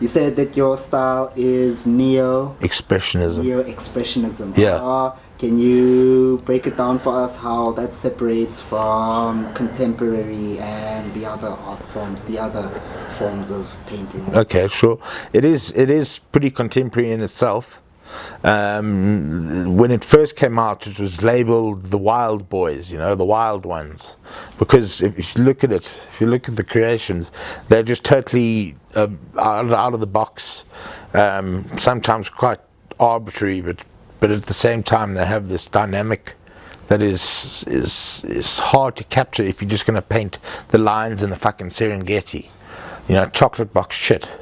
You said that your style is Expressionism. Neo-expressionism. Yeah. Can you break it down for us how that separates from contemporary and the other art forms, the other forms of painting? Okay, sure. It is pretty contemporary in itself. When it first came out, it was labeled the Wild Boys, the Wild Ones, because if you look at it, if you look at the creations, they're just totally out of the box, sometimes quite arbitrary, but at the same time they have this dynamic that is hard to capture if you're just going to paint the lines in the fucking Serengeti, chocolate box shit.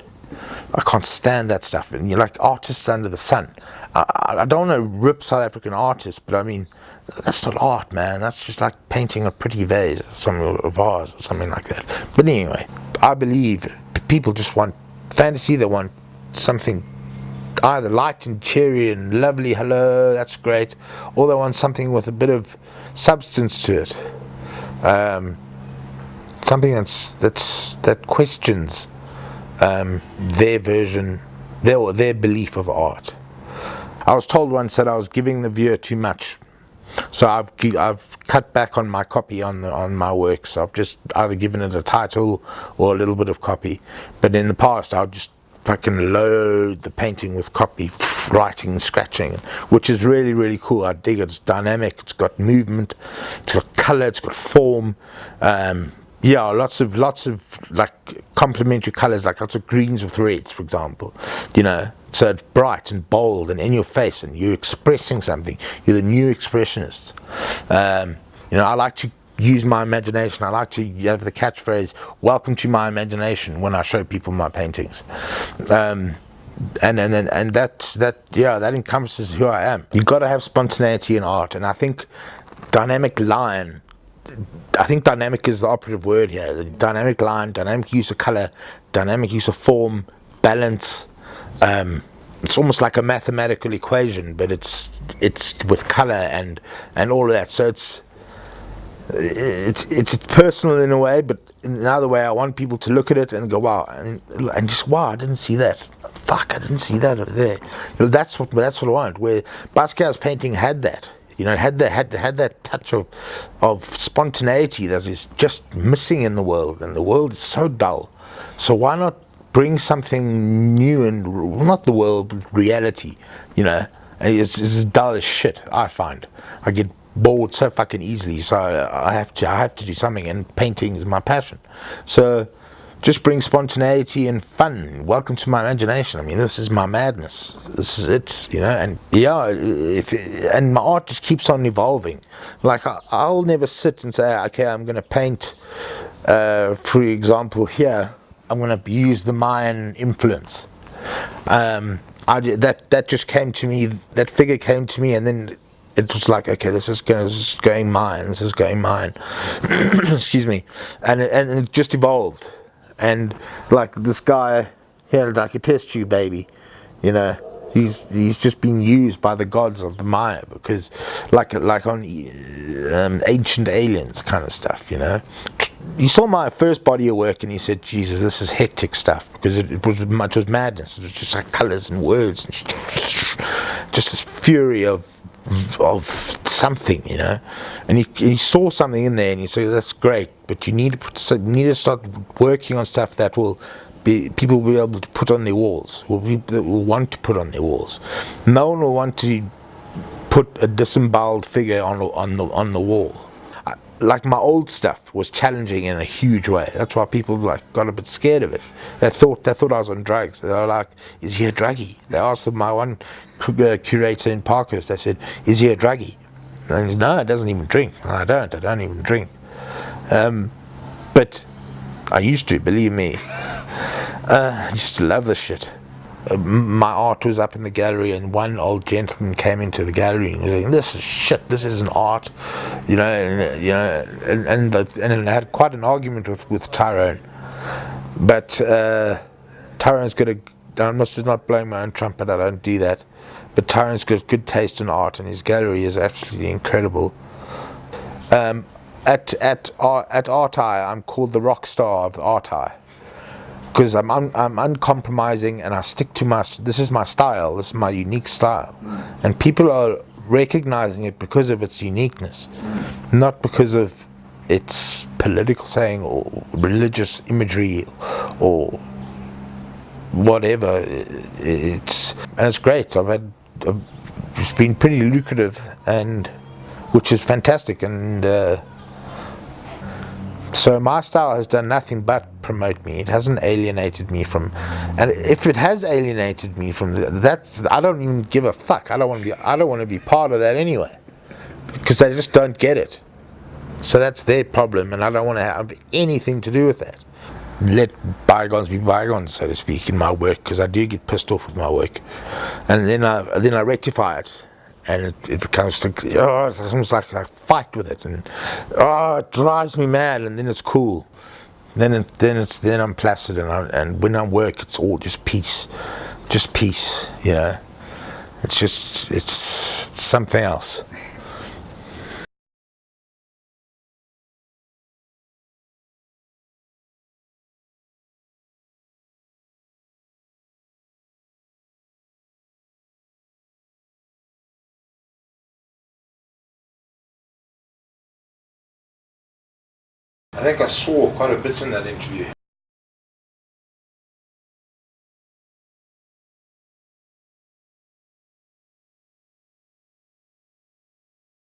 I can't stand that stuff. And you're like artists under the sun. I don't want to rip South African artists, but I mean, that's not art, man. That's just like painting a pretty vase or a vase or something like that. But anyway, I believe people just want fantasy. They want something either light and cheery and lovely, hello, that's great, or they want something with a bit of substance to it. Something that questions their version, their belief of art. I was told once that I was giving the viewer too much, so I've cut back on my copy on my work. So I've just either given it a title or a little bit of copy. But in the past, I'll just fucking load the painting with copy, writing, scratching, which is really, really cool. I dig it. It's dynamic. It's got movement. It's got color. It's got form. Yeah, lots of like complementary colors, like lots of greens with reds, for example. So it's bright and bold and in your face, and you're expressing something. You're the new expressionists. I like to use my imagination. I like to have the catchphrase "Welcome to my imagination" when I show people my paintings. And that encompasses who I am. You've got to have spontaneity in art, and I think dynamic is the operative word here. The dynamic line, dynamic use of color, dynamic use of form, balance. It's almost like a mathematical equation, but it's with color and all of that. So it's personal in a way, but in another way, I want people to look at it and go, wow, and just wow, I didn't see that. Fuck, I didn't see that over there. That's what I want. Where Basquiat's painting had that. It had that touch of spontaneity that is just missing in the world, and the world is so dull. So why not bring something new and not the world, but reality? It's dull as shit. I find I get bored so fucking easily. So I have to do something, and painting is my passion. So just bring spontaneity and fun. Welcome to my imagination. I mean, this is my madness. This is it, and and my art just keeps on evolving. Like I'll never sit and say, okay, I'm going to paint, for example, here, I'm going to use the Mayan influence. That just came to me, that figure came to me, and then it was like, okay, this is going Mayan, excuse me, and it just evolved. And like this guy, he had like a test tube baby, he's just been used by the gods of the Maya, because like on Ancient Aliens kind of stuff, You saw my first body of work and you said, Jesus, this is hectic stuff, because it was madness. It was just like colors and words and just this fury of something, and he saw something in there, and he said, that's great, but you need to start working on stuff that people will be able to put on their walls, that will want to put on their walls. No one will want to put a disemboweled figure on the wall. Like my old stuff was challenging in a huge way. That's why people got a bit scared of it. They thought I was on drugs. They were like, "Is he a druggie?" They asked my one curator in Parkhurst. They said, "Is he a druggie?" And no, it doesn't even drink. And I don't even drink. But I used to, believe me. I used to love this shit. My art was up in the gallery, and one old gentleman came into the gallery and was saying, "This is shit. This isn't art," and I had quite an argument with Tyrone. But Tyrone's got I'm just not blowing my own trumpet. I don't do that. But Tyrone's got good taste in art, and his gallery is absolutely incredible. At Art Eye, I'm called the rock star of Art Eye. because I'm uncompromising and I stick to this is my style, this is my unique style, and people are recognizing it because of its uniqueness, not because of its political saying or religious imagery or whatever. It's great. It's been pretty lucrative, and which is fantastic, and so my style has done nothing but promote me. It hasn't alienated me from, and if it has alienated me from that, I don't even give a fuck. I don't want to be part of that anyway, because they just don't get it. So that's their problem, and I don't want to have anything to do with that. Let bygones be bygones, so to speak, in my work, because I do get pissed off with my work, and then I rectify it. And it becomes like, it's almost like I fight with it, and it drives me mad. And then it's cool. Then I'm placid, and when I work, it's all just peace, you know. It's something else. I think I saw quite a bit in that interview.